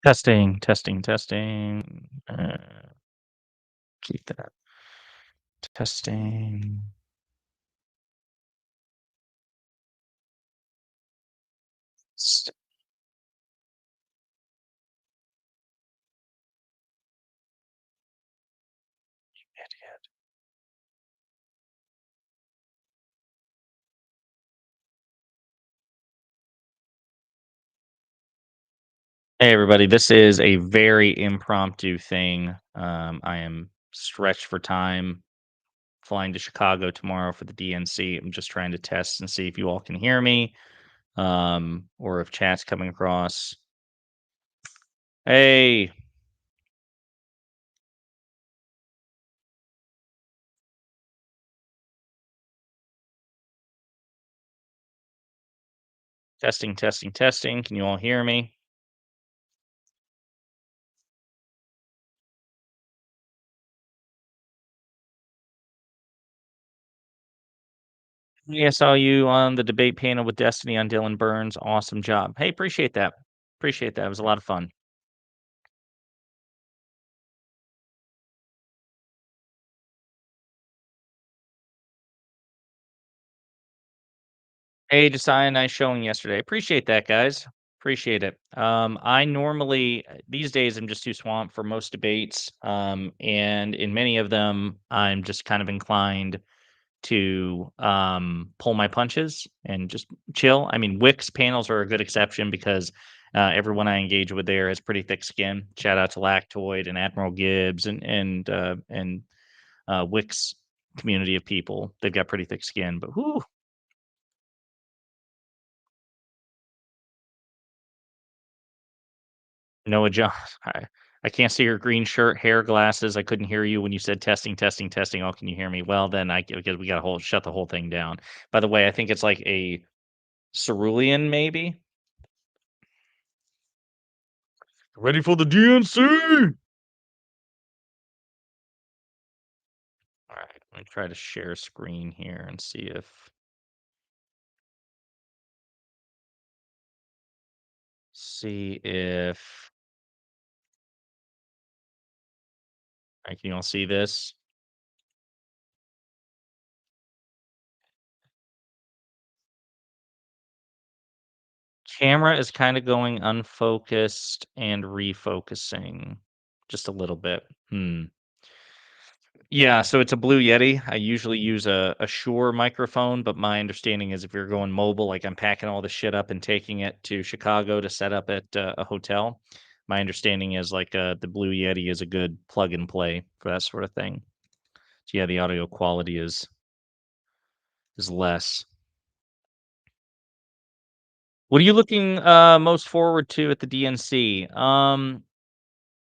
Testing, testing, testing. Keep that. Testing. St- Idiot. Hey, everybody. This is a very impromptu thing. I am stretched for time, flying to Chicago tomorrow for the DNC. I'm just trying to test and see if you all can hear me, or if chat's coming across. Hey, testing, testing, testing. Can you all hear me? Yeah, I saw you on the debate panel with Destiny on Dylan Burns. Awesome job. Hey, appreciate that. Appreciate that. It was a lot of fun. Hey, Josiah, nice showing yesterday. Appreciate that, guys. Appreciate it. I normally these days I'm just too swamped for most debates. And in many of them, I'm just kind of inclined to pull my punches and just chill. I mean, Wix panels are a good exception because everyone I engage with there has pretty thick skin. Shout out to Lactoid and Admiral Gibbs and Wix community of people. They've got pretty thick skin, but whoo, Noah John. I can't see your green shirt, hair, glasses. I couldn't hear you when you said testing, testing, testing. Oh, can you hear me? Well, then I because we got to hold shut the whole thing down. By the way, I think it's like a cerulean, maybe. Ready for the DNC? All right, let me try to share screen here and see if I can you all see this. Camera is kind of going unfocused and refocusing just a little bit. Yeah, so it's a Blue Yeti. I usually use a Shure microphone, but my understanding is if you're going mobile, like I'm packing all the shit up and taking it to Chicago to set up at a hotel. My understanding is like the Blue Yeti is a good plug and play for that sort of thing. So yeah, the audio quality is less. What are you looking most forward to at the DNC?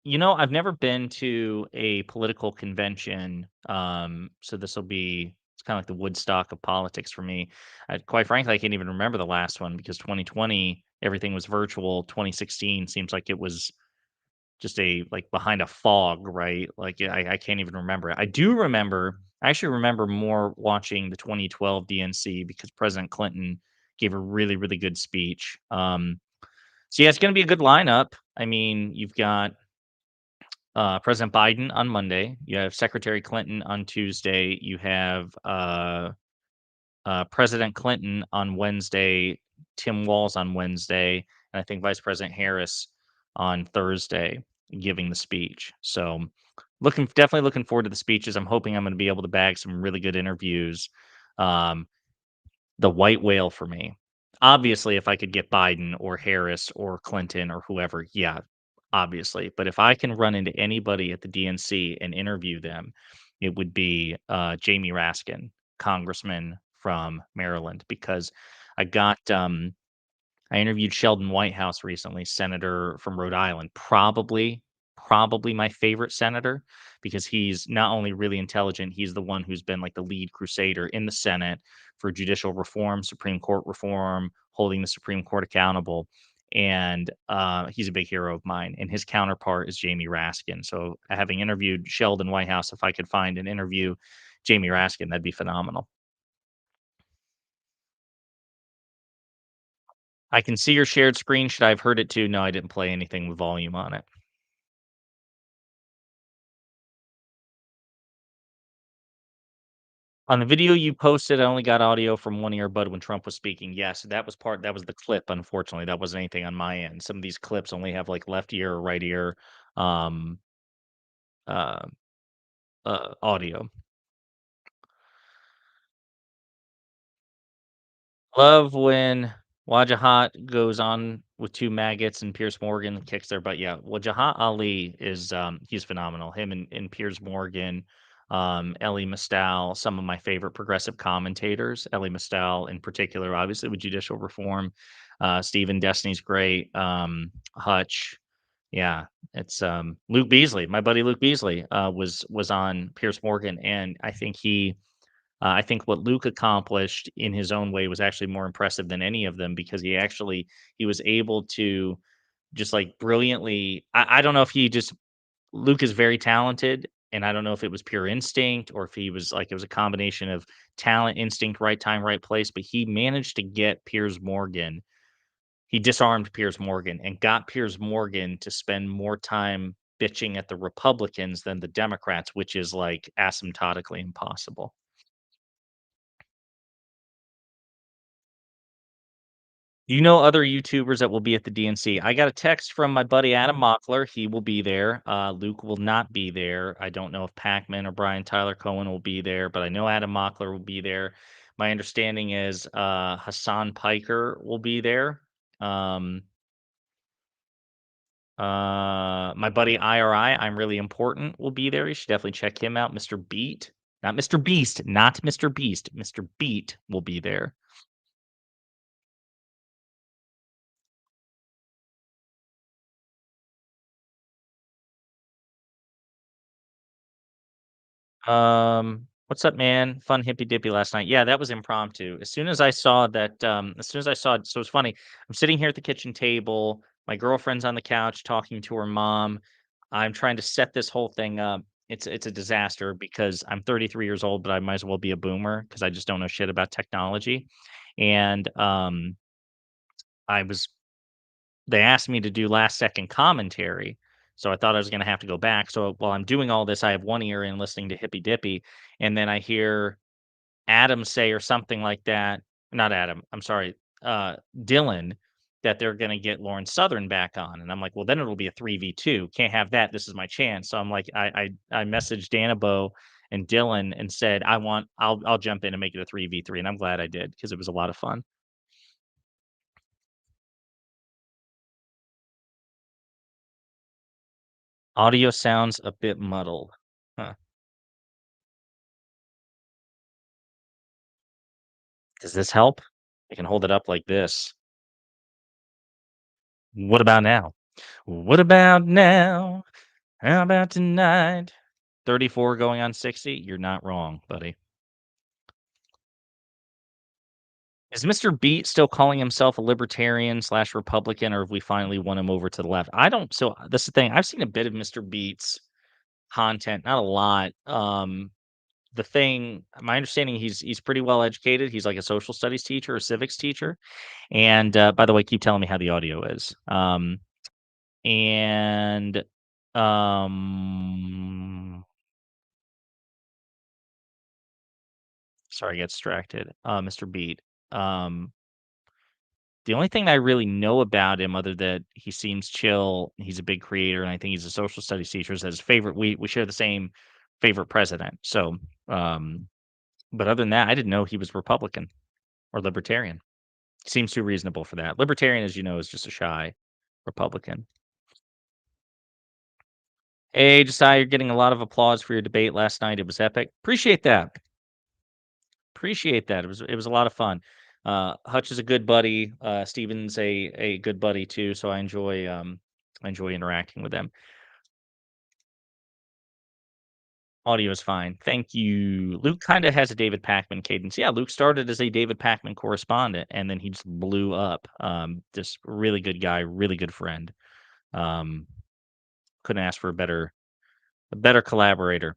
I've never been to a political convention, so this will be it's kind of like the Woodstock of politics for me. Quite frankly, I can't even remember the last one because 2020 everything was virtual. 2016 seems like it was just a like behind a fog, right? Like I can't even remember it. I do remember. I actually remember more watching the 2012 DNC because President Clinton gave a really really good speech. So yeah, it's going to be a good lineup. I mean, you've got President Biden on Monday. You have Secretary Clinton on Tuesday. You have President Clinton on Wednesday. Tim Walz on Wednesday, and I think Vice President Harris on Thursday giving the speech. So, definitely looking forward to the speeches. I'm hoping I'm going to be able to bag some really good interviews. Um, the white whale for me. Obviously, if I could get Biden or Harris or Clinton or whoever, yeah, obviously. But if I can run into anybody at the DNC and interview them, it would be Jamie Raskin, congressman from Maryland, because I got I interviewed Sheldon Whitehouse recently, senator from Rhode Island, probably my favorite senator because he's not only really intelligent, he's the one who's been like the lead crusader in the Senate for judicial reform, Supreme Court reform, holding the Supreme Court accountable. And he's a big hero of mine. And his counterpart is Jamie Raskin. So, having interviewed Sheldon Whitehouse, if I could find an interview Jamie Raskin, that'd be phenomenal. I can see your shared screen. Should I have heard it too? No, I didn't play anything with volume on it. On the video you posted, I only got audio from one earbud when Trump was speaking. Yes, that was the clip, unfortunately. That wasn't anything on my end. Some of these clips only have, like, left ear or right ear, um, uh, audio. Love when Wajahat goes on with 2 maggots and Pierce Morgan kicks their butt. Yeah, Wajahat Ali is, he's phenomenal. Him and Piers Morgan, Elie Mystal, some of my favorite progressive commentators. Elie Mystal in particular, obviously with judicial reform. Stephen Destiny's great. Hutch. Yeah, it's, Luke Beasley. My buddy Luke Beasley, was on Piers Morgan, and I think what Luke accomplished in his own way was actually more impressive than any of them because he was able to just like brilliantly. I don't know if he just Luke is very talented, and I don't know if it was pure instinct or if he was like it was a combination of talent, instinct, right time, right place. But he managed to get Piers Morgan. He disarmed Piers Morgan and got Piers Morgan to spend more time bitching at the Republicans than the Democrats, which is like asymptotically impossible. You know other YouTubers that will be at the DNC. I got a text from my buddy Adam Mockler. He will be there. Luke will not be there. I don't know if Pac-Man or Brian Tyler Cohen will be there, but I know Adam Mockler will be there. My understanding is Hassan Piker will be there. Um, my buddy IRI, I'm really important, will be there. You should definitely check him out. Mr. Beat, not Mr. Beast, not Mr. Beast. Mr. Beat will be there. What's up, man? Fun hippy dippy last night. Yeah, that was impromptu. As soon as I saw that, as soon as I saw it, so it's funny. I'm sitting here at the kitchen table. My girlfriend's on the couch talking to her mom. I'm trying to set this whole thing up. It's a disaster because I'm 33 years old, but I might as well be a boomer because I just don't know shit about technology. And I was they asked me to do last second commentary. So I thought I was going to have to go back. So while I'm doing all this, I have one ear in listening to Hippy Dippy. And then I hear Adam say, or something like that. Not Adam, I'm sorry, Dylan, that they're going to get Lauren Southern back on. And I'm like, well, then it'll be a 3v2. Can't have that. This is my chance. So I'm like, I messaged Danabo and Dylan and said, I'll jump in and make it a 3v3. And I'm glad I did because it was a lot of fun. Audio sounds a bit muddled. Huh. Does this help? I can hold it up like this. What about now? What about now? How about tonight? 34 going on 60? You're not wrong, buddy. Is Mr. Beat still calling himself a libertarian slash Republican, or have we finally won him over to the left? I don't. So that's the thing. I've seen a bit of Mr. Beat's content, not a lot. My understanding, he's pretty well educated. He's like a social studies teacher or civics teacher. And by the way, keep telling me how the audio is. And um sorry, I got distracted. Mr. Beat. Um the only thing I really know about him other than he seems chill, he's a big creator, and I think he's a social studies teacher, is that his favorite we share the same favorite president. So but other than that, I didn't know he was Republican or libertarian. Seems too reasonable for that. Libertarian, as you know, is just a shy Republican. Hey, Josiah, you're getting a lot of applause for your debate last night. It was epic. Appreciate that. Appreciate that. It was a lot of fun. Hutch is a good buddy. Steven's a good buddy too. So I enjoy interacting with them. Audio is fine. Thank you. Luke kind of has a David Packman cadence. Yeah, Luke started as a David Packman correspondent and then he just blew up. Just really good guy, really good friend. Um, couldn't ask for a better collaborator.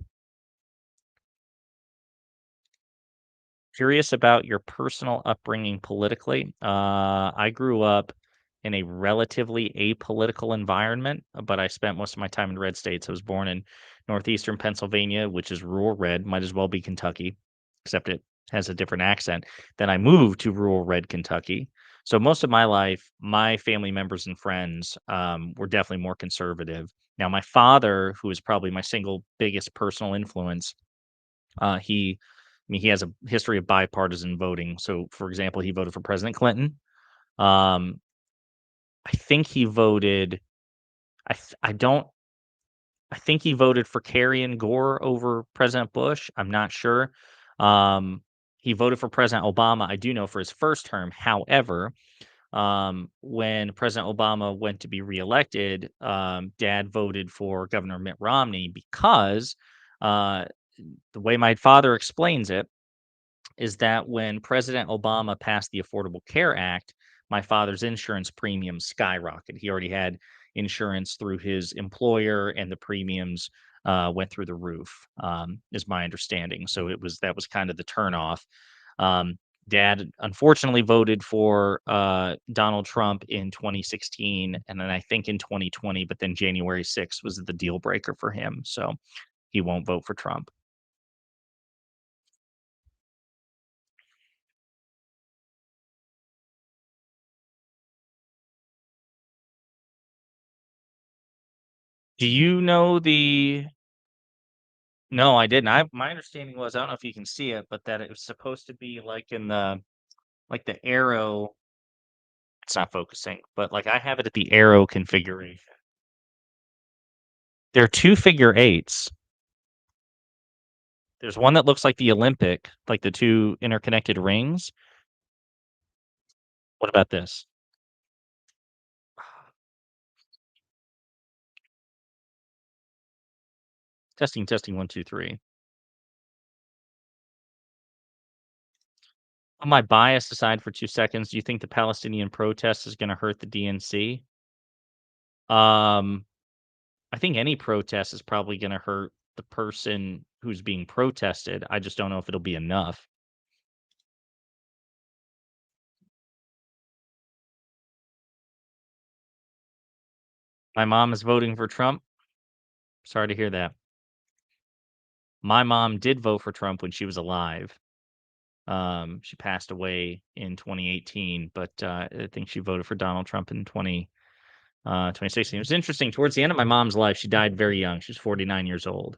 Curious about your personal upbringing politically. I grew up in a relatively apolitical environment, but I spent most of my time in red states. I was born in northeastern Pennsylvania, which is rural red, might as well be Kentucky, except it has a different accent. Then I moved to rural red Kentucky. So most of my life, my family members and friends were definitely more conservative. Now, my father, who is probably my single biggest personal influence, I mean, he has a history of bipartisan voting. So, for example, he voted for President Clinton. Um, I think he voted. I don't. I think he voted for Kerry and Gore over President Bush. I'm not sure. Um, he voted for President Obama. I do know for his first term. However, when President Obama went to be reelected, Dad voted for Governor Mitt Romney because uh, the way my father explains it is that when President Obama passed the Affordable Care Act, my father's insurance premiums skyrocketed. He already had insurance through his employer, and the premiums went through the roof, is my understanding. So that was kind of the turnoff. Um, Dad unfortunately voted for Donald Trump in 2016, and then I think in 2020, but then January 6th was the deal breaker for him. So he won't vote for Trump. Do you know the No, I didn't. My understanding was, I don't know if you can see it, but that it was supposed to be like in the arrow. It's not focusing, but like I have it at the arrow configuration. There are two figure eights. There's one that looks like the Olympic, like the two interconnected rings. What about this? Testing, testing, 1, 2, 3. On my bias aside for 2 seconds, do you think the Palestinian protest is going to hurt the DNC? Um, I think any protest is probably going to hurt the person who's being protested. I just don't know if it'll be enough. My mom is voting for Trump. Sorry to hear that. My mom did vote for Trump when she was alive. She passed away in 2018, but I think she voted for Donald Trump in 2016. It was interesting. Towards the end of my mom's life, she died very young. She was 49 years old.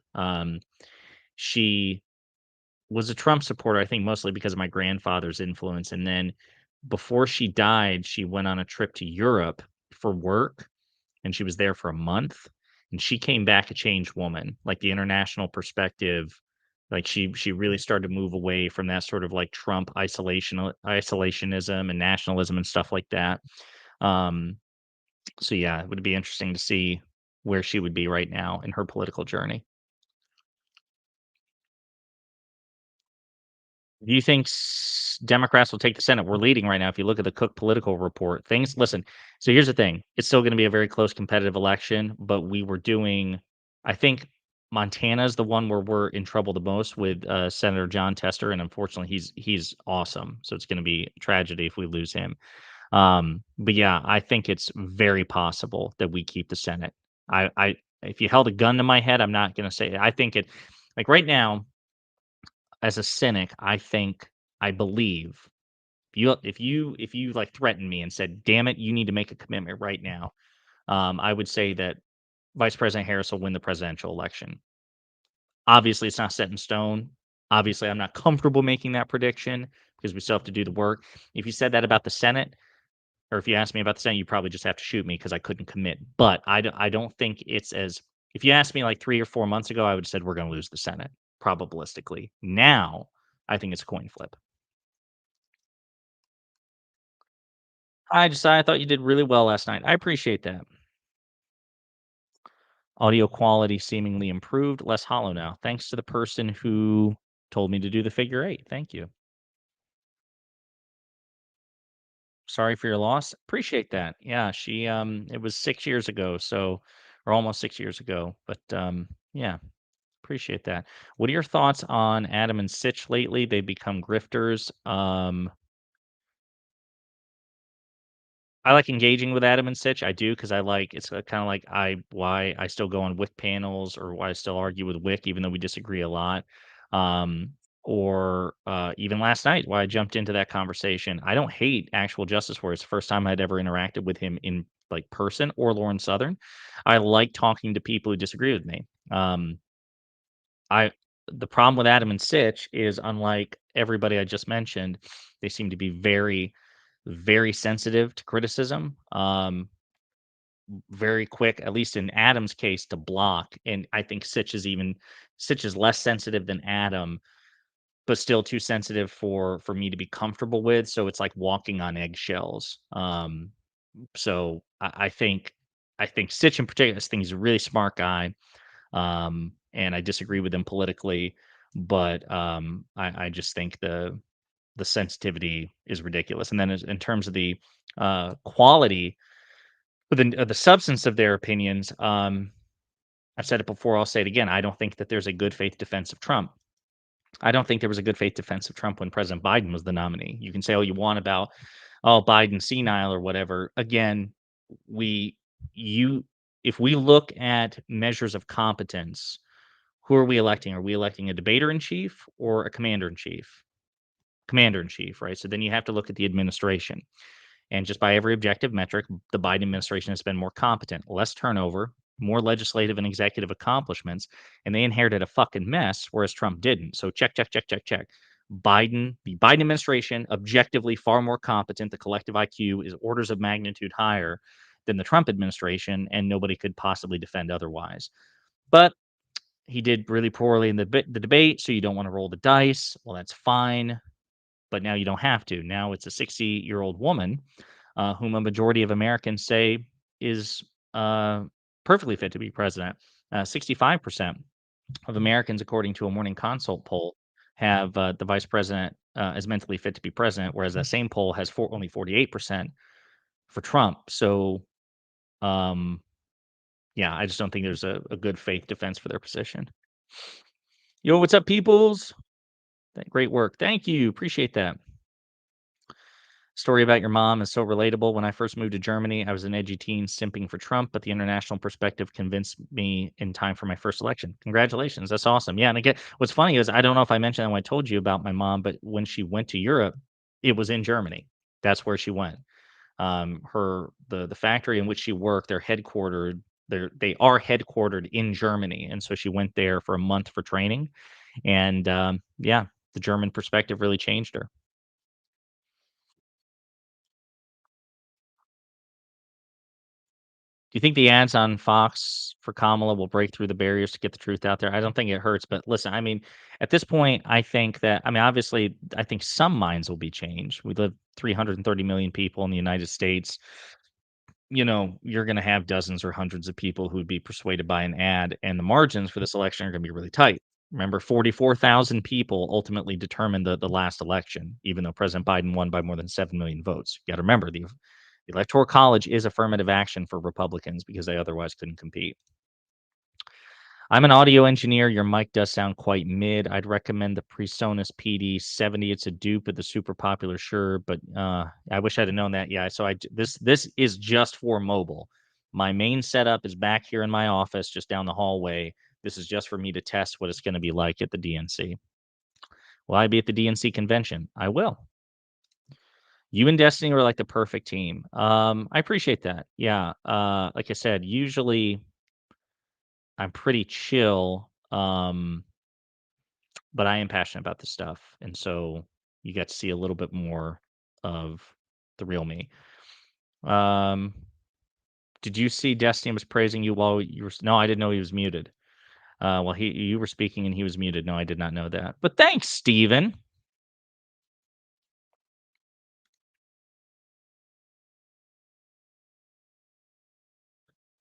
She was a Trump supporter, I think mostly because of my grandfather's influence. And then before she died, she went on a trip to Europe for work, and she was there for a month, and she came back a changed woman. Like the international perspective, like she really started to move away from that sort of like Trump isolationism and nationalism and stuff like that. Um, so yeah, it would be interesting to see where she would be right now in her political journey. Do you think Democrats will take the Senate? We're leading right now. If you look at the Cook political report, things. Listen. So here's the thing: it's still going to be a very close, competitive election. But we were doing. I think Montana is the one where we're in trouble the most with Senator John Tester, and unfortunately, he's awesome. So it's going to be a tragedy if we lose him. But yeah, I think it's very possible that we keep the Senate. I if you held a gun to my head, I'm not going to say it. I think it. Like right now, as a cynic, I believe if you like threatened me and said, "Damn it, you need to make a commitment right now," I would say that Vice President Harris will win the presidential election. Obviously, it's not set in stone. Obviously, I'm not comfortable making that prediction because we still have to do the work. If you said that about the Senate, or if you asked me about the Senate, you probably just have to shoot me because I couldn't commit. But I don't think it's as if you asked me like 3 or 4 months ago, I would have said we're going to lose the Senate probabilistically. Now, I think it's a coin flip. I thought you did really well last night. I appreciate that. Audio quality seemingly improved, less hollow now. Thanks to the person who told me to do the figure eight. Thank you. Sorry for your loss. Appreciate that. Yeah, it was 6 years ago, so or almost 6 years ago. But yeah, appreciate that. What are your thoughts on Adam and Sitch lately? They've become grifters. I like engaging with Adam and Sitch. I do because I like it's kind of like why I still go on Wick panels or why I still argue with Wick even though we disagree a lot. Um, or even last night, why I jumped into that conversation. I don't hate actual Justice Warrior. It's the first time I'd ever interacted with him in like person or Lauren Southern. I like talking to people who disagree with me. I the problem with Adam and Sitch is unlike everybody I just mentioned, they seem to be very, very sensitive to criticism. Very quick, at least in Adam's case, to block. And I think Sitch is less sensitive than Adam, but still too sensitive for me to be comfortable with. So it's like walking on eggshells. So I think Sitch in particular, I think he's a really smart guy. And I disagree with him politically, but I just think the sensitivity is ridiculous. And then in terms of the quality, but then the substance of their opinions, I've said it before, I'll say it again. I don't think that there's a good faith defense of Trump. I don't think there was a good faith defense of Trump when President Biden was the nominee. You can say all you want about, oh, Biden senile or whatever. Again, we you if we look at measures of competence, who are we electing? Are we electing a debater in chief or a commander in chief? Commander in chief, right? So then you have to look at the administration. And just by every objective metric, the Biden administration has been more competent, less turnover, more legislative and executive accomplishments, and they inherited a fucking mess, whereas Trump didn't. So check, check, check, check, check. The Biden administration, objectively far more competent. The collective IQ is orders of magnitude higher than the Trump administration, and nobody could possibly defend otherwise. But he did really poorly in the debate, so you don't want to roll the dice. Well, that's fine, but now you don't have to. Now it's a 60-year-old woman whom a majority of Americans say is perfectly fit to be president. 65% of Americans, according to a morning consult poll, have the vice president as mentally fit to be president, whereas that same poll has only 48% for Trump. So, um, yeah, I just don't think there's a good faith defense for their position. Yo, what's up, peoples? Great work. Thank you. Appreciate that. Story about your mom is so relatable. When I first moved to Germany, I was an edgy teen simping for Trump, but the international perspective convinced me in time for my first election. Congratulations. That's awesome. Yeah. And again, what's funny is I don't know if I mentioned that when I told you about my mom, but when she went to Europe, it was in Germany. That's where she went. The factory in which she worked, they are headquartered in Germany. And so she went there for a month for training. And yeah, the German perspective really changed her. Do you think the ads on Fox for Kamala will break through the barriers to get the truth out there? I don't think it hurts, but listen, I mean, at this point, I think that I mean, obviously, I think some minds will be changed. We live 330 million people in the United States. You know, you're going to have dozens or hundreds of people who would be persuaded by an ad, and the margins for this election are going to be really tight. Remember, 44,000 people ultimately determined the last election, even though President Biden won by more than 7 million votes. You got to remember the Electoral College is affirmative action for Republicans because they otherwise couldn't compete. I'm an audio engineer. Your mic does sound quite mid. I'd recommend the PreSonus PD70. It's a dupe of the super popular Shure, but I wish I'd have known that. Yeah, so this is just for mobile. My main setup is back here in my office, just down the hallway. This is just for me to test what it's going to be like at the DNC. Will I be at the DNC convention? I will. You and Destiny were like the perfect team. I appreciate that. Yeah. Like I said, usually I'm pretty chill. But I am passionate about this stuff. And so you get to see a little bit more of the real me. Um, did you see Destiny was praising you while you were no, I didn't know he was muted. Well you were speaking and he was muted. No, I did not know that. But thanks, Steven.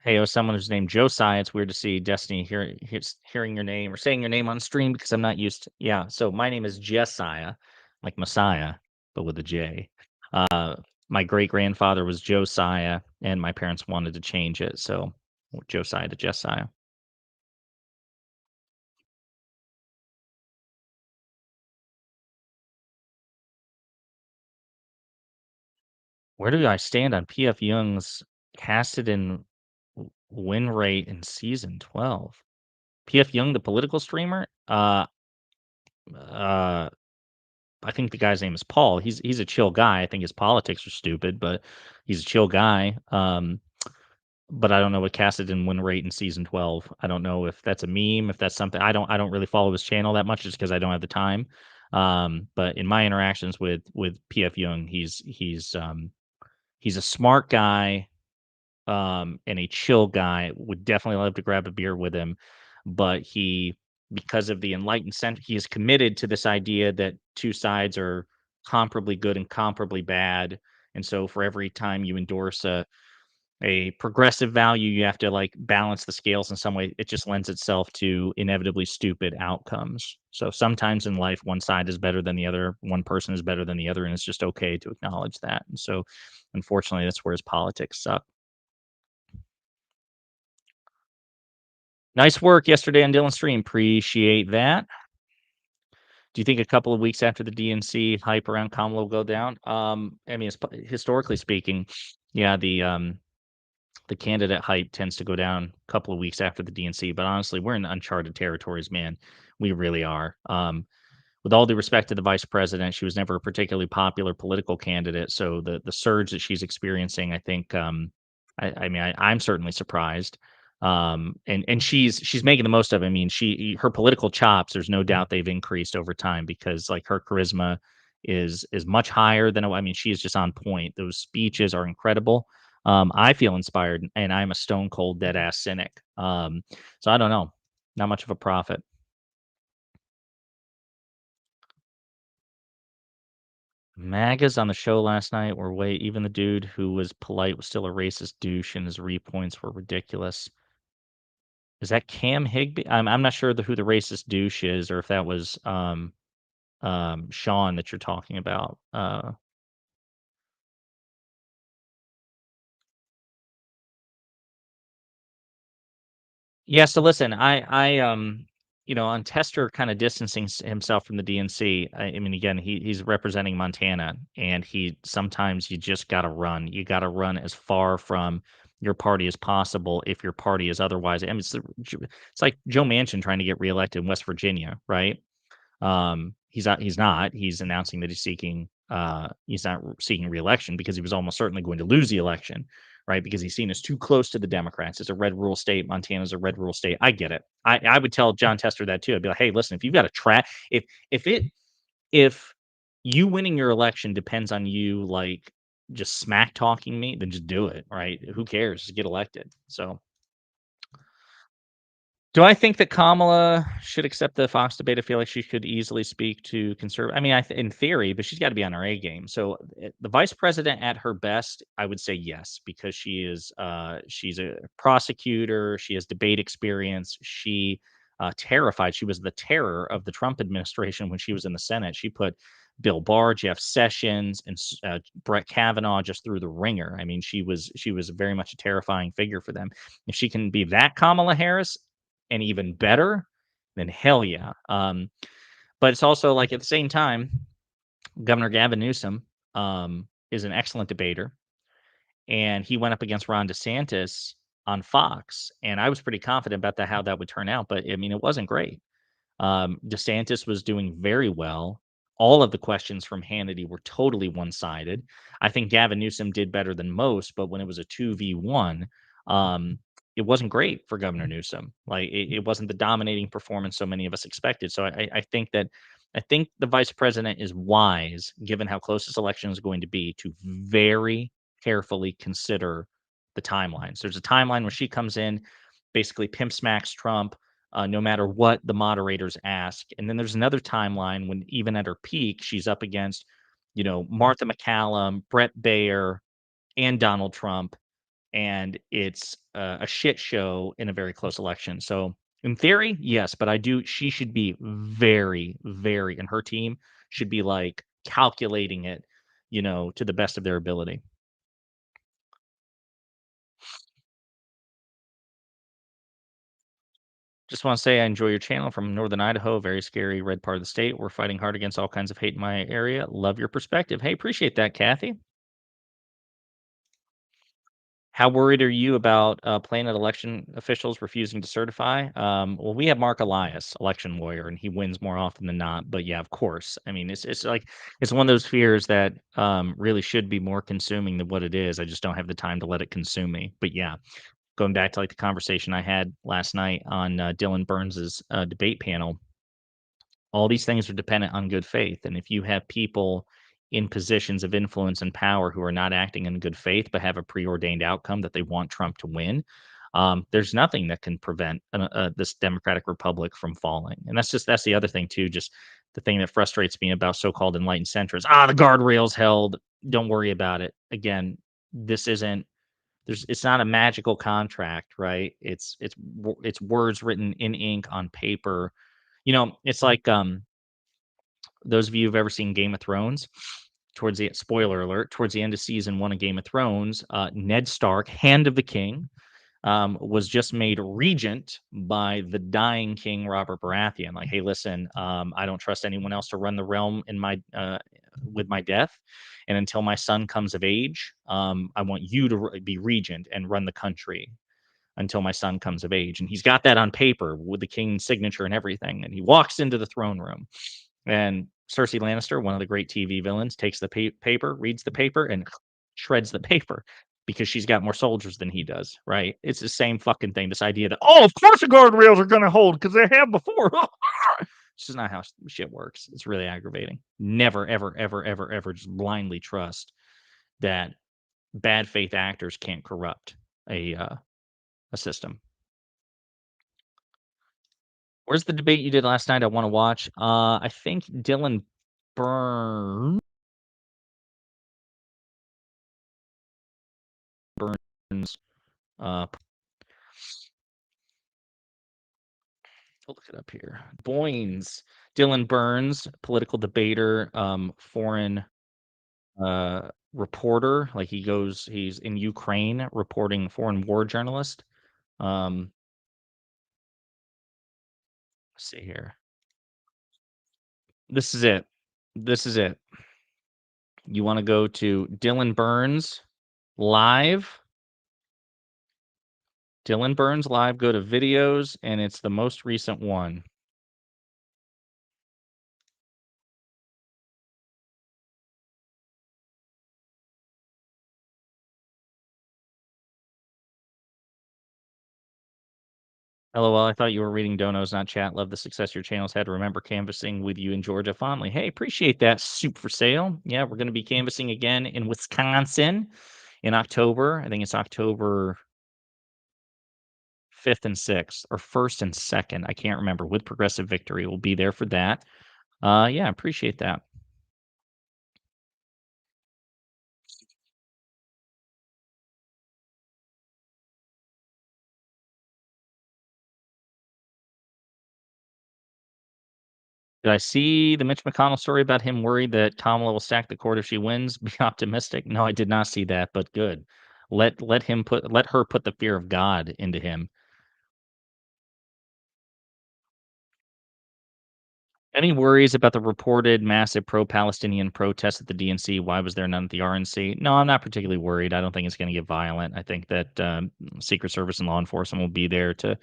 Hey, oh, someone who's named Josiah. It's weird to see Destiny hearing your name or saying your name on stream because I'm not used to. Yeah, so my name is Jesiah, like Messiah, but with a J. Uh, my great grandfather was Josiah, and my parents wanted to change it, so Josiah to Jesiah. Where do I stand on PF Young's casted in win rate in season 12? PF Young, the political streamer? Uh, I think the guy's name is Paul. He's a chill guy. I think his politics are stupid, but he's a chill guy. But I don't know what casted in win rate in season 12. I don't know if that's a meme, if that's something I don't really follow his channel that much just because I don't have the time. But in my interactions with PF Young, he's a smart guy, and a chill guy. Would definitely love to grab a beer with him, but because of the enlightened center, he is committed to this idea that two sides are comparably good and comparably bad. And so for every time you endorse a progressive value, you have to like balance the scales in some way. It just lends itself to inevitably stupid outcomes. So sometimes in life, one side is better than the other, one person is better than the other, and it's just okay to acknowledge that. And so, unfortunately, that's where his politics suck. Nice work yesterday on Dylan's stream. Appreciate that. Do you think a couple of weeks after the DNC hype around Kamala will go down? I mean, historically speaking, yeah, the candidate hype tends to go down a couple of weeks after the DNC. But honestly, we're in uncharted territories, man. We really are. With all due respect to the vice president, she was never a particularly popular political candidate. So the surge that she's experiencing, I think, I'm certainly surprised. And she's making the most of it. I mean, her political chops, there's no doubt they've increased over time because like her charisma is much higher than I mean, she is just on point. Those speeches are incredible. I feel inspired, and I'm a stone cold dead ass cynic. So I don't know, not much of a prophet. MAGAs on the show last night were way even the dude who was polite was still a racist douche, and his repoints were ridiculous. Is that Cam Higby? I'm not sure who the racist douche is, or if that was Sean that you're talking about. Yeah, so listen, on Tester kind of distancing himself from the DNC. I mean, again, he's representing Montana, and he sometimes you just got to run. You got to run as far from your party as possible if your party is otherwise. I mean, it's like Joe Manchin trying to get reelected in West Virginia, right? He's not. He's announcing that he's not seeking reelection because he was almost certainly going to lose the election, right? Because he's seen as too close to the Democrats. It's a red rule state. Montana's a red rule state. I get it. I would tell John Tester that too. I'd be like, hey, listen, if you've got a track, if it if you winning your election depends on you like just smack talking me, then just do it, right? Who cares? Just get elected. So do I think that Kamala should accept the Fox debate? I feel like she could easily speak to conservative. I mean, in theory, but she's got to be on her A game. So the vice president at her best, I would say yes, because she's a prosecutor. She has debate experience. She terrified. She was the terror of the Trump administration when she was in the Senate. She put Bill Barr, Jeff Sessions, and Brett Kavanaugh just through the ringer. I mean, she was very much a terrifying figure for them. If she can be that Kamala Harris, and even better, then hell yeah. But it's also like at the same time, Governor Gavin Newsom is an excellent debater, and he went up against Ron DeSantis on Fox, and I was pretty confident about how that would turn out. But I mean, it wasn't great. DeSantis was doing very well. All of the questions from Hannity were totally one-sided. I think Gavin Newsom did better than most, but when it was a 2v1, um, it wasn't great for Governor Newsom. Like it wasn't the dominating performance so many of us expected. So I think the vice president is wise, given how close this election is going to be, to very carefully consider the timelines. There's a timeline where she comes in, basically pimp smacks Trump, no matter what the moderators ask. And then there's another timeline when, even at her peak, she's up against, Martha McCallum, Brett Baer, and Donald Trump. And it's a shit show in a very close election. So, in theory, yes, but she should be very, very, and her team should be like calculating it, to the best of their ability. Just want to say I enjoy your channel from Northern Idaho, very scary red part of the state. We're fighting hard against all kinds of hate in my area. Love your perspective. Hey, appreciate that, Kathy. How worried are you about planet election officials refusing to certify? Well, we have Mark Elias, election lawyer, and he wins more often than not. But yeah, of course. I mean, it's like it's one of those fears that really should be more consuming than what it is. I just don't have the time to let it consume me. But yeah, going back to like the conversation I had last night on Dylan Burns's debate panel, all these things are dependent on good faith. And if you have people in positions of influence and power who are not acting in good faith but have a preordained outcome that they want Trump to win, there's nothing that can prevent this democratic republic from falling. And that's the other thing too. Just the thing that frustrates me about so-called enlightened centrists. The guardrails held. Don't worry about it. Again, this isn't. It's not a magical contract, right? It's words written in ink on paper. It's like those of you who've ever seen Game of Thrones, towards the spoiler alert, towards the end of season 1 of Game of Thrones, Ned Stark, Hand of the King, was just made regent by the dying King Robert Baratheon. Like, hey, listen, I don't trust anyone else to run the realm in my with my death, and until my son comes of age, I want you to be regent and run the country until my son comes of age. And he's got that on paper with the king's signature and everything. And he walks into the throne room, and Cersei Lannister, one of the great TV villains, takes the paper, reads the paper, and shreds the paper because she's got more soldiers than he does, right? It's the same fucking thing. This idea that, oh, of course the guardrails are going to hold because they have before. It's just not how shit works. It's really aggravating. Never, ever, ever, ever, ever just blindly trust that bad faith actors can't corrupt a system. Where's the debate you did last night? I want to watch. I think Dylan Burns. Burns. Uh, I'll look it up here. Boynes. Dylan Burns, political debater, foreign reporter. Like he's in Ukraine reporting, foreign war journalist. Let's see here. This is it. This is it. You want to go to Dylan Burns live. Dylan Burns live. Go to videos, and it's the most recent one. LOL, I thought you were reading donos, not chat. Love the success your channel's had. Remember canvassing with you in Georgia fondly. Hey, appreciate that. Soup for sale. Yeah, we're going to be canvassing again in Wisconsin in October. I think it's October 5th and 6th, or 1st and 2nd. I can't remember. With Progressive Victory, we'll be there for that. Yeah, appreciate that. Did I see the Mitch McConnell story about him worried that Kamala will sack the court if she wins? Be optimistic. No, I did not see that, but good. Let her put the fear of God into him. Any worries about the reported massive pro-Palestinian protests at the DNC? Why was there none at the RNC? No, I'm not particularly worried. I don't think it's going to get violent. I think that Secret Service and law enforcement will be there to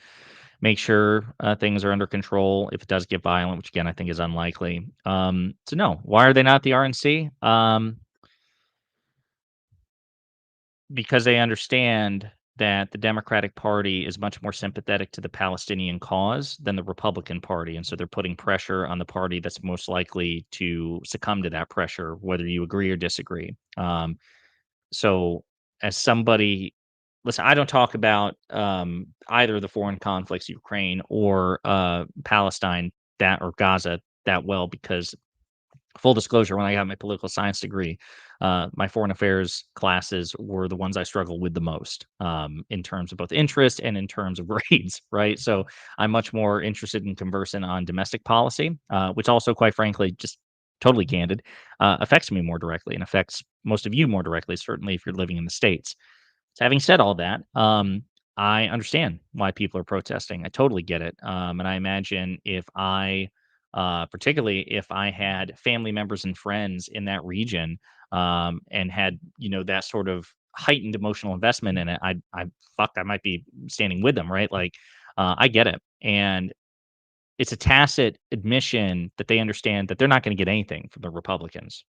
make sure things are under control if it does get violent, which again I think is unlikely. So no, why are they not at the RNC? Because they understand that the Democratic Party is much more sympathetic to the Palestinian cause than the Republican Party. And so they're putting pressure on the party that's most likely to succumb to that pressure, whether you agree or disagree. So, as somebody, listen, I don't talk about either the foreign conflicts, Ukraine or Palestine, that or Gaza, that well, because full disclosure, when I got my political science degree, my foreign affairs classes were the ones I struggled with the most, in terms of both interest and in terms of grades, right? So I'm much more interested in conversing on domestic policy, which also, quite frankly, just totally candid, affects me more directly and affects most of you more directly, certainly if you're living in the States. So having said all that, I understand why people are protesting. I totally get it. And I imagine if particularly if I had family members and friends in that region, and had, that sort of heightened emotional investment in it, I might be standing with them, right? Like, I get it, and it's a tacit admission that they understand that they're not going to get anything from the Republicans.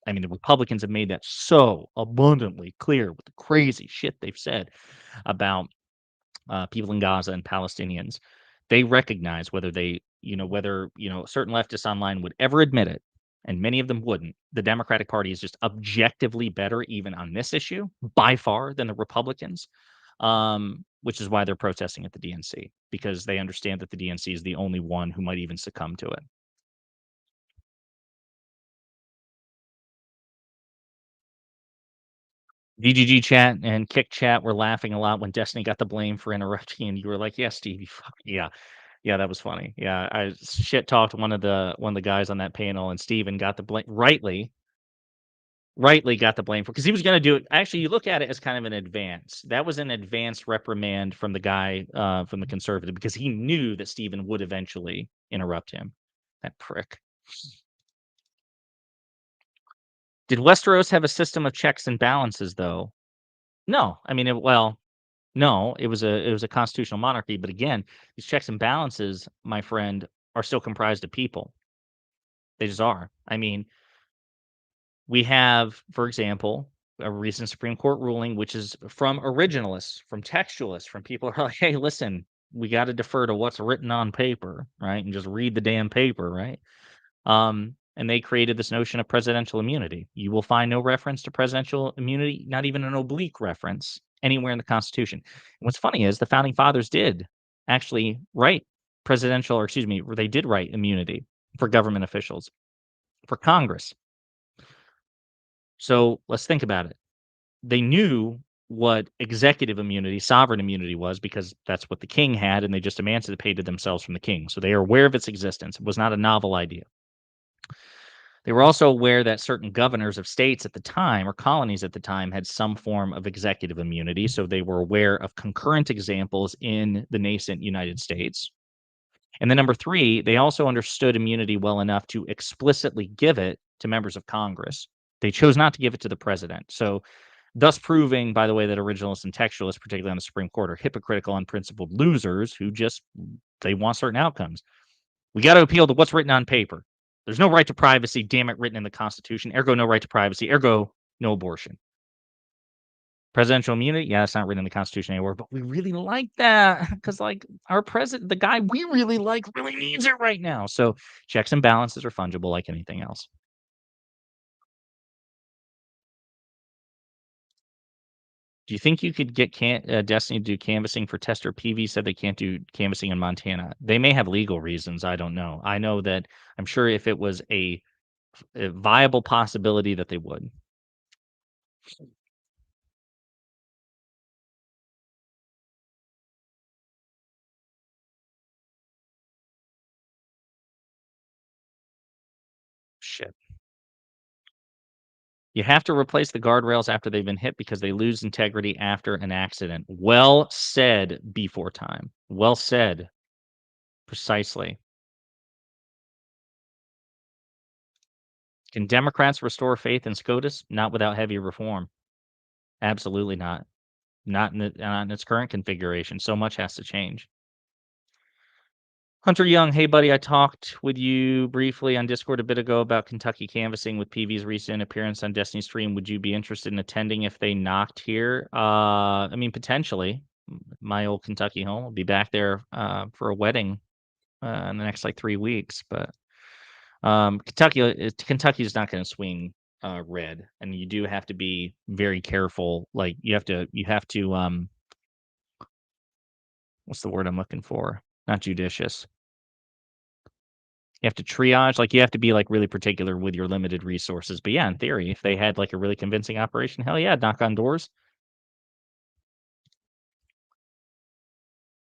I mean, the Republicans have made that so abundantly clear with the crazy shit they've said about people in Gaza and Palestinians. They recognize whether certain leftists online would ever admit it, and many of them wouldn't. The Democratic Party is just objectively better, even on this issue, by far, than the Republicans. Which is why they're protesting at the DNC because they understand that the DNC is the only one who might even succumb to it. VGG chat and Kick chat were laughing a lot when Destiny got the blame for interrupting, and you were like, "Yeah, Steve, you fuck yeah." Yeah, that was funny. Yeah, I shit talked one of the guys on that panel, and Steven got the blame rightly got the blame for because he was gonna do it. Actually, you look at it as kind of an advance. That was an advanced reprimand from the guy, from the conservative because he knew that Steven would eventually interrupt him. That prick. Did Westeros have a system of checks and balances, though? No. I mean, no, it was a constitutional monarchy, but again, these checks and balances, my friend, are still comprised of people. They just are. I mean, we have, for example, a recent Supreme Court ruling, which is from originalists, from textualists, from people who are like, "Hey, listen, we gotta defer to what's written on paper, right? And just read the damn paper, right?" And they created this notion of presidential immunity. You will find no reference to presidential immunity, not even an oblique reference anywhere in the Constitution. And what's funny is the founding fathers did actually write presidential, or excuse me, they did write immunity for government officials, for Congress. So let's think about it. They knew what executive immunity, sovereign immunity was because that's what the king had, and they just emancipated themselves from the king. So they are aware of its existence. It was not a novel idea. They were also aware that certain governors of states at the time or colonies at the time had some form of executive immunity. So they were aware of concurrent examples in the nascent United States. And then number three, they also understood immunity well enough to explicitly give it to members of Congress. They chose not to give it to the president. So, thus proving, by the way, that originalists and textualists, particularly on the Supreme Court, are hypocritical, unprincipled losers who just they want certain outcomes. We got to appeal to what's written on paper. There's no right to privacy, damn it, written in the Constitution. Ergo, no right to privacy. Ergo, no abortion. Presidential immunity, yeah, it's not written in the Constitution anywhere, but we really like that because, like, our president, the guy we really like, really needs it right now. So, checks and balances are fungible like anything else. Do you think you could get Destiny to do canvassing for Tester? PV said they can't do canvassing in Montana. They may have legal reasons. I don't know. I know that I'm sure if it was a viable possibility that they would. Shit. You have to replace the guardrails after they've been hit because they lose integrity after an accident. Well said, before time. Well said. Precisely. Can Democrats restore faith in SCOTUS? Not without heavy reform. Absolutely not. Not in its current configuration. So much has to change. Hunter Young, hey buddy, I talked with you briefly on Discord a bit ago about Kentucky canvassing with PV's recent appearance on Destiny Stream. Would you be interested in attending if they knocked here? I mean, potentially. My old Kentucky home. I'll be back there for a wedding in the next like 3 weeks. But Kentucky is not going to swing red, and you do have to be very careful. Like you have to what's the word I'm looking for? Not judicious. You have to triage, like, you have to be, like, really particular with your limited resources, but yeah, in theory, if they had, like, a really convincing operation, hell yeah, knock on doors.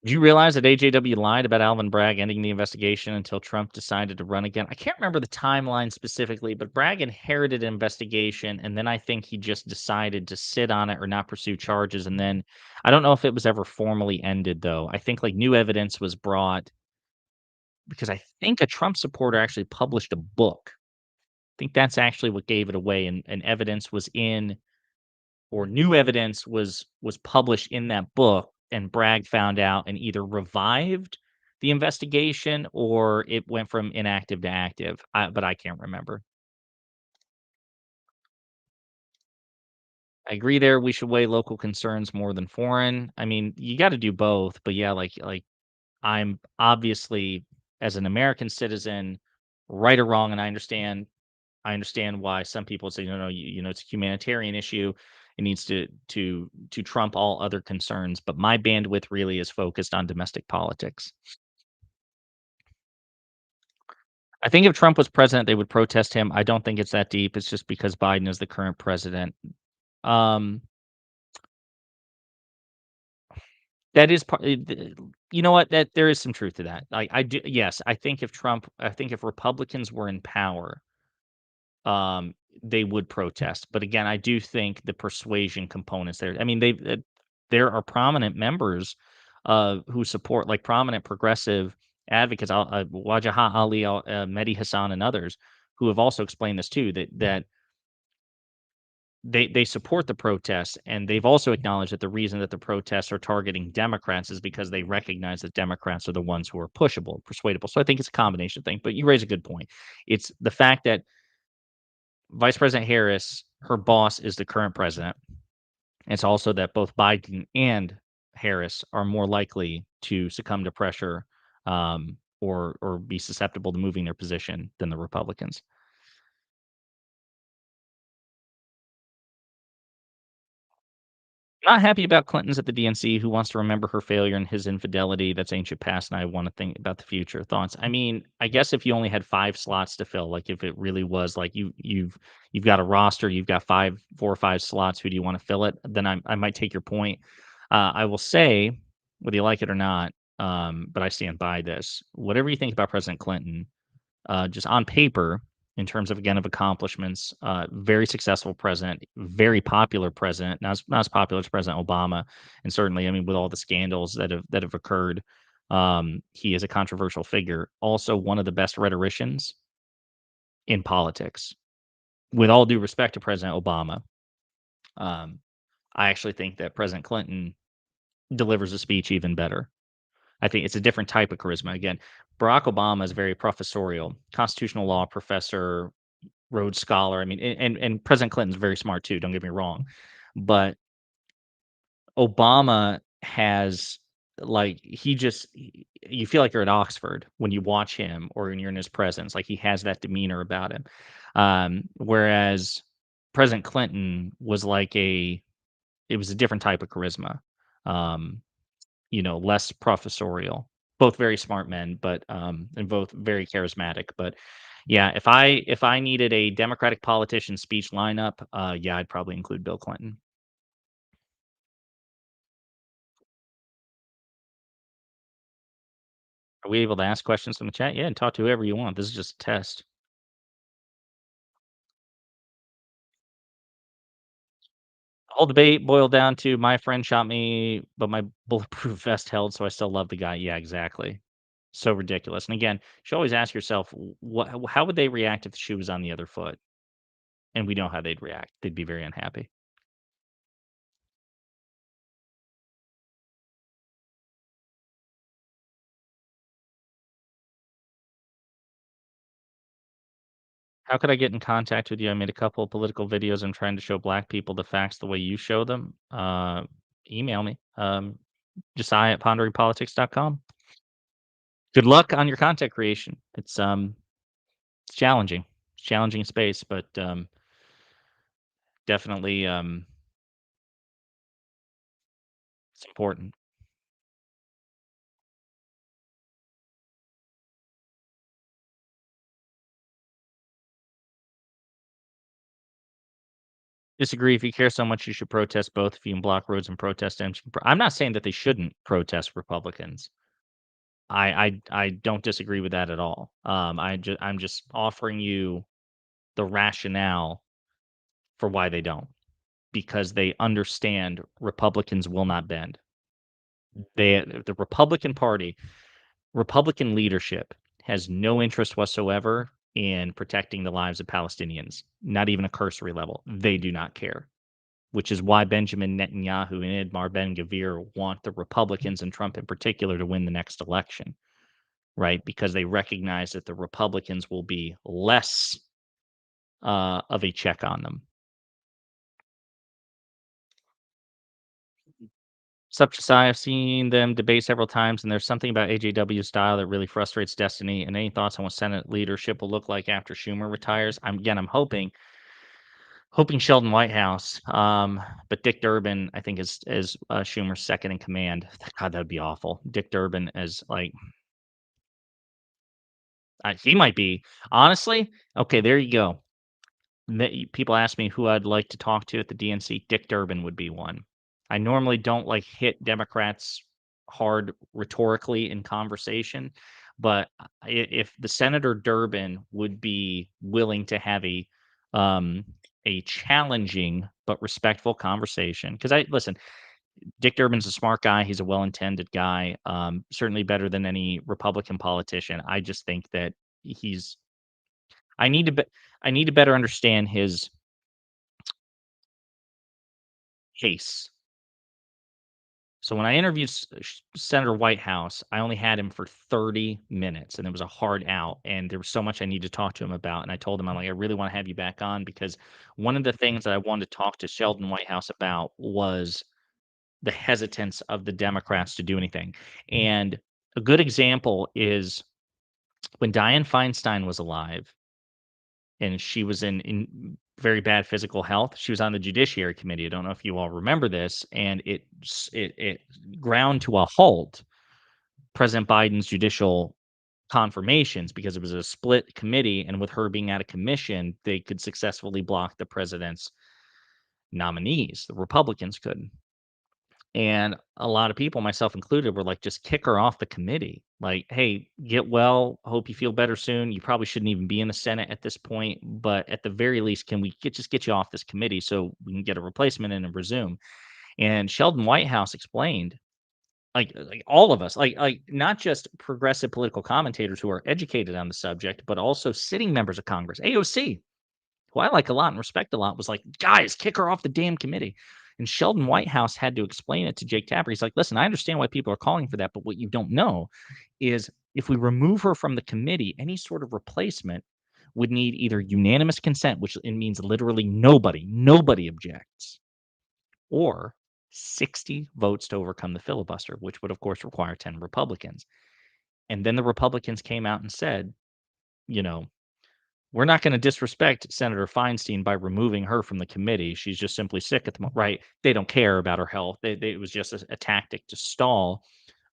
Do you realize that AJW lied about Alvin Bragg ending the investigation until Trump decided to run again? I can't remember the timeline specifically, but Bragg inherited an investigation, and then I think he just decided to sit on it or not pursue charges, and then I don't know if it was ever formally ended, though. I think, like, new evidence was brought because I think a Trump supporter actually published a book. Think that's actually what gave it away, and evidence was in or new evidence was published in that book, and Bragg found out and either revived the investigation or it went from inactive to active. But I can't remember. I agree there. We should weigh local concerns more than foreign. I mean, you got to do both. But yeah, like I'm obviously as an American citizen, right or wrong, and I understand why some people say, no, no, it's a humanitarian issue. It needs to trump all other concerns. But my bandwidth really is focused on domestic politics. I think if Trump was president, they would protest him. I don't think it's that deep. It's just because Biden is the current president. Um, that is part. You know what? That there is some truth to that. I do. Yes, I think if Republicans were in power, um, they would protest. But again, I do think the persuasion components there. I mean, there are prominent members who support like prominent progressive advocates, Wajahat Ali, Mehdi Hassan, and others who have also explained this too. That they support the protests, and they've also acknowledged that the reason that the protests are targeting Democrats is because they recognize that Democrats are the ones who are pushable, persuadable. So I think it's a combination thing. But you raise a good point. It's the fact that Vice President Harris, her boss is the current president. It's also that both Biden and Harris are more likely to succumb to pressure, or be susceptible to moving their position than the Republicans. Not happy about Clinton's at the DNC. Who wants to remember her failure and his infidelity? That's ancient past, and I want to think about the future. Thoughts? I mean, I guess if you only had 5 slots to fill, like if it really was like you've got a roster, you've got 4 or 5 slots. Who do you want to fill it? Then I might take your point. I will say, whether you like it or not, but I stand by this. Whatever you think about President Clinton, just on paper, in terms of again of accomplishments, very successful president, very popular president, not as popular as President Obama, and certainly, I mean, with all the scandals that have occurred, he is a controversial figure. Also, one of the best rhetoricians in politics. With all due respect to President Obama, um, I actually think that President Clinton delivers a speech even better. I think it's a different type of charisma. Again, Barack Obama is very professorial, constitutional law professor, Rhodes Scholar. I mean, and President Clinton's very smart too, don't get me wrong. But Obama has like you feel like you're at Oxford when you watch him or when you're in his presence. Like he has that demeanor about him. Whereas President Clinton was it was a different type of charisma. Um, less professorial. Both very smart men, but and both very charismatic. But yeah, if I needed a Democratic politician speech lineup, yeah, I'd probably include Bill Clinton. Are we able to ask questions from the chat? Yeah, and talk to whoever you want. This is just a test. The whole debate boiled down to my friend shot me, but my bulletproof vest held, so I still love the guy. Yeah, exactly. So ridiculous. And again, you should always ask yourself, how would they react if the shoe was on the other foot? And we know how they'd react. They'd be very unhappy. How could I get in contact with you? I made a couple of political videos. I'm trying to show black people the facts the way you show them. Email me, Josiah at ponderingpolitics.com. Good luck on your content creation. It's challenging. It's challenging space, but definitely it's important. Disagree. If you care so much, you should protest both. If you can block roads and protest them, I'm not saying that they shouldn't protest Republicans. I don't disagree with that at all. I'm just offering you the rationale for why they don't, because they understand Republicans will not bend. The Republican Party, Republican leadership has no interest whatsoever in protecting the lives of Palestinians, not even a cursory level. They do not care. which is why Benjamin Netanyahu and Idmar Ben-Gvir want the Republicans and Trump in particular to win the next election, right? Because they recognize that the Republicans will be less of a check on them. Such as I've seen them debate several times, and there's something about AJW's style that really frustrates Destiny. And any thoughts on what Senate leadership will look like after Schumer retires? I'm hoping Sheldon Whitehouse. But Dick Durbin, I think, is Schumer's second in command. God, that'd be awful. Dick Durbin as like he might be honestly. Okay, there you go. People ask me who I'd like to talk to at the DNC. Dick Durbin would be one. I normally don't like hit Democrats hard rhetorically in conversation, but if the Senator Durbin would be willing to have um, a challenging but respectful conversation, because I listen, Dick Durbin's a smart guy. He's a well-intended guy. Certainly better than any Republican politician. I just think that he's. I need to. I need to better understand his case. So when I interviewed Senator Whitehouse, I only had him for 30 minutes and it was a hard out. And there was so much I need to talk to him about. And I told him, I'm like, I really want to have you back on because one of the things that I wanted to talk to Sheldon Whitehouse about was the hesitance of the Democrats to do anything. And a good example is when Dianne Feinstein was alive and she was in very bad physical health. She was on the Judiciary Committee. I don't know if you all remember this, and it ground to a halt President Biden's judicial confirmations because it was a split committee, and with her being out of commission, they could successfully block the president's nominees. The Republicans couldn't. And a lot of people, myself included, were like, just kick her off the committee. Like, hey, get well. Hope you feel better soon. You probably shouldn't even be in the Senate at this point. But at the very least, can we just get you off this committee so we can get a replacement in and resume? And Sheldon Whitehouse explained, like all of us, like not just progressive political commentators who are educated on the subject, but also sitting members of Congress, AOC, who I like a lot and respect a lot, was like, guys, kick her off the damn committee. And Sheldon Whitehouse had to explain it to Jake Tapper. He's like, listen, I understand why people are calling for that, but what you don't know is if we remove her from the committee, any sort of replacement would need either unanimous consent, which it means literally nobody objects, or 60 votes to overcome the filibuster, which would, of course, require 10 Republicans. And then the Republicans came out and said, you know, we're not going to disrespect Senator Feinstein by removing her from the committee. She's just simply sick at the moment, right? They don't care about her health. It was just a tactic to stall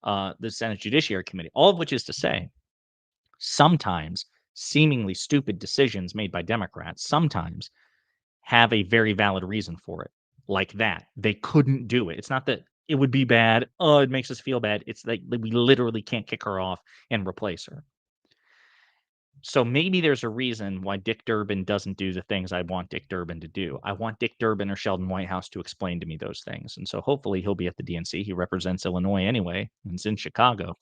the Senate Judiciary Committee. All of which is to say, sometimes seemingly stupid decisions made by Democrats sometimes have a very valid reason for it. Like that, they couldn't do it. It's not that it would be bad. Oh, it makes us feel bad. It's like we literally can't kick her off and replace her. So maybe there's a reason why Dick Durbin doesn't do the things I want Dick Durbin to do. I want Dick Durbin or Sheldon Whitehouse to explain to me those things. And so hopefully he'll be at the DNC. He represents Illinois anyway, and it's in Chicago.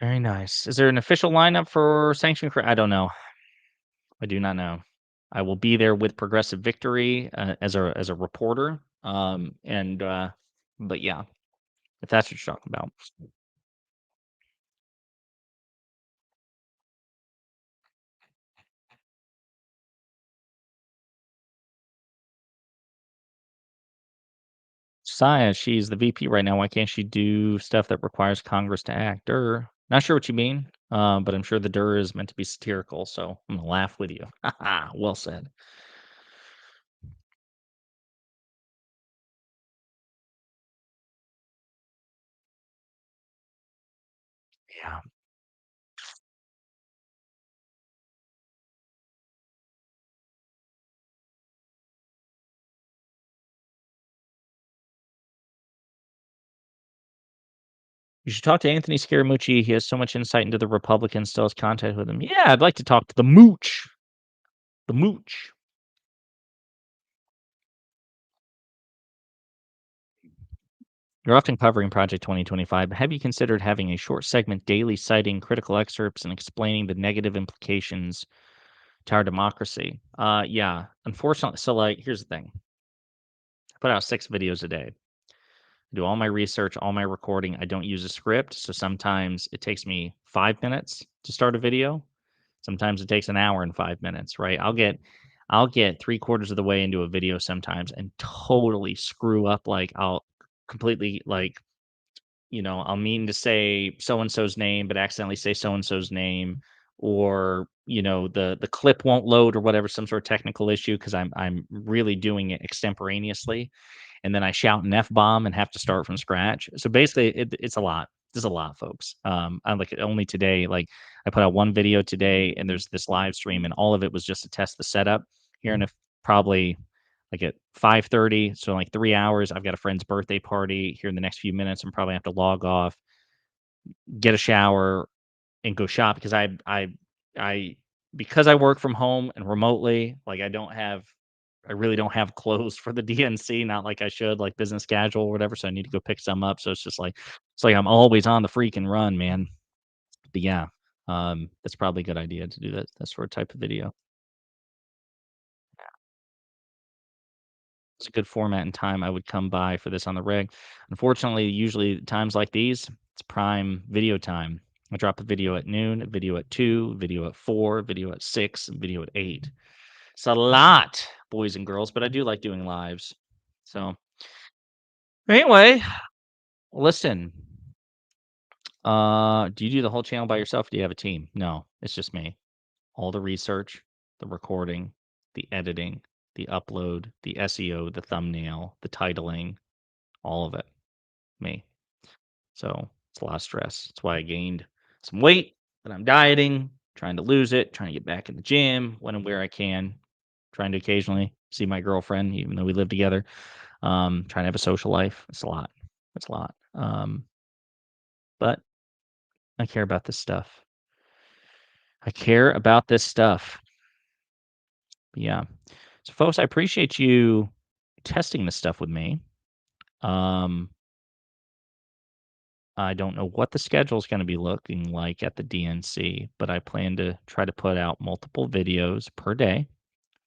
Very nice. Is there an official lineup for Sanction? I don't know. I do not know. I will be there with Progressive Victory as a reporter. But yeah, if that's what you're talking about. Saya, she's the VP right now. Why can't she do stuff that requires Congress to act? Not sure what you mean, but I'm sure the is meant to be satirical, so I'm gonna laugh with you. Well said. Yeah. You should talk to Anthony Scaramucci. He has so much insight into the Republicans, still has contact with him. Yeah, I'd like to talk to the mooch. The mooch. You're often covering Project 2025, but have you considered having a short segment daily citing critical excerpts and explaining the negative implications to our democracy? Yeah, unfortunately. So, like, here's the thing: I put out 6 videos a day. I do all my research, all my recording. I don't use a script, so sometimes it takes me 5 minutes to start a video. Sometimes it takes an hour and 5 minutes. Right? I'll get 3 quarters of the way into a video sometimes and totally screw up. Like I'll completely like I'll mean to say so and so's name, but accidentally say so and so's name, or the clip won't load or whatever, some sort of technical issue because I'm really doing it extemporaneously, and then I shout an f bomb and have to start from scratch. So basically, it's a lot. There's a lot, folks. I like only today, like I put out one video today, and there's this live stream, and all of it was just to test the setup. Here in a probably like at 5:30, so in like 3 hours, I've got a friend's birthday party here in the next few minutes. I'm probably have to log off, get a shower, and go shop because I because I work from home and remotely, like I really don't have clothes for the DNC, not like I should, like business casual or whatever. So I need to go pick some up. So it's like I'm always on the freaking run, man. But yeah, that's probably a good idea to do that sort of type of video. It's a good format and time I would come by for this on the rig. Unfortunately, usually times like these, it's prime video time. I drop a video at noon, a video at 2, video at 4, video at 6, and video at 8. It's a lot, boys and girls, but I do like doing lives. So, anyway, listen, do you do the whole channel by yourself? Or do you have a team? No, it's just me. All the research, the recording, the editing, the upload, the SEO, the thumbnail, the titling, all of it. Me. So it's a lot of stress. That's why I gained some weight, but I'm dieting, trying to lose it, trying to get back in the gym when and where I can, trying to occasionally see my girlfriend, even though we live together. Trying to have a social life. It's a lot. It's a lot. But I care about this stuff. I care about this stuff. Yeah. So, folks, I appreciate you testing this stuff with me. Um, I don't know what the schedule is going to be looking like at the DNC, but I plan to try to put out multiple videos per day,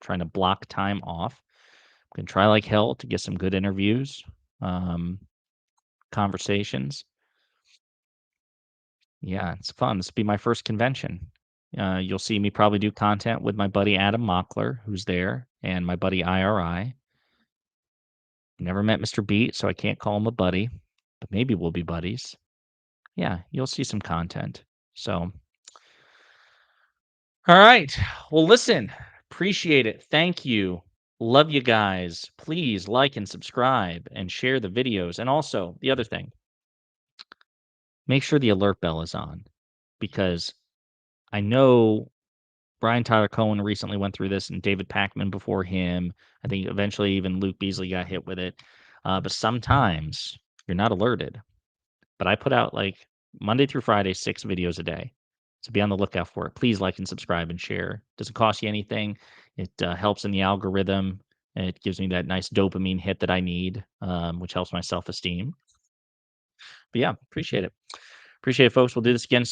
trying to block time off. I'm going to try like hell to get some good interviews, um, conversations. Yeah, it's fun. This will be my first convention. You'll see me probably do content with my buddy Adam Mockler, who's there, and my buddy IRI. Never met Mr. Beat, so I can't call him a buddy, but maybe we'll be buddies. Yeah, you'll see some content. So, all right. Well, listen, appreciate it. Thank you. Love you guys. Please like and subscribe and share the videos. And also, the other thing, make sure the alert bell is on because I know Brian Tyler Cohen recently went through this and David Packman before him. I think eventually even Luke Beasley got hit with it. But sometimes you're not alerted. But I put out like Monday through Friday, 6 videos a day. So be on the lookout for it. Please like and subscribe and share. Doesn't cost you anything. It helps in the algorithm. And it gives me that nice dopamine hit that I need, which helps my self esteem. But yeah, appreciate it. Appreciate it, folks. We'll do this again